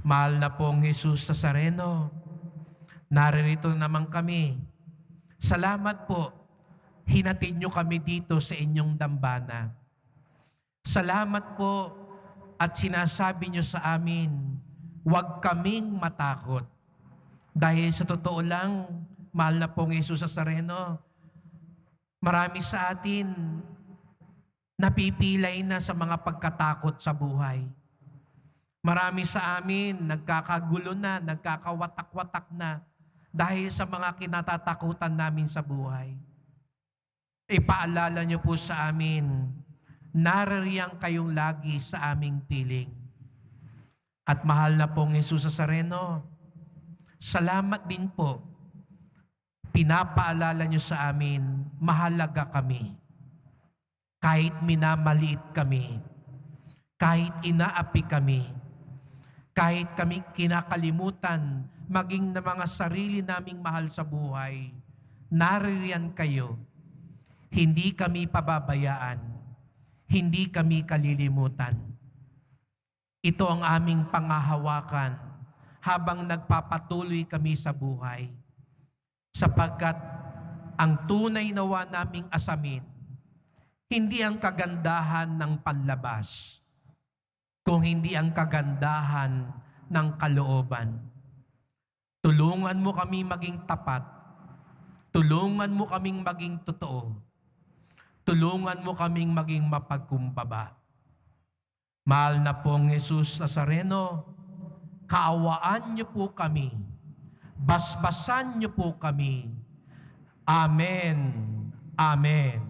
Mahal na pong Jesus Nazareno, naririto naman kami. Salamat po, hinatid niyo kami dito sa inyong dambana. Salamat po at sinasabi niyo sa amin, huwag kaming matakot. Dahil sa totoo lang, mahal na pong Jesus Nazareno, marami sa atin napipilay na sa mga pagkatakot sa buhay. Marami sa amin nagkakagulo na, nagkakawatak-watak na dahil sa mga kinatatakutan namin sa buhay. Ipaalala niyo po sa amin, naririyan kayong lagi sa aming piling. At mahal na pong Jesus Nazareno, salamat din po. Pinapaalala niyo sa amin, mahalaga kami. Kahit minamaliit kami, kahit inaapi kami, kahit kami kinakalimutan, maging na mga sarili naming mahal sa buhay, naririyan kayo. Hindi kami pababayaan, hindi kami kalilimutan. Ito ang aming pangahawakan habang nagpapatuloy kami sa buhay. Sapagkat ang tunay nawa naming asamin, hindi ang kagandahan ng panlabas, kung hindi ang kagandahan ng kalooban. Tulungan mo kami maging tapat. Tulungan mo kaming maging totoo. Tulungan mo kaming maging mapagkumbaba. Mahal na pong Jesus Nazareno, kaawaan niyo po kami. Basbasan niyo po kami. Amen. Amen.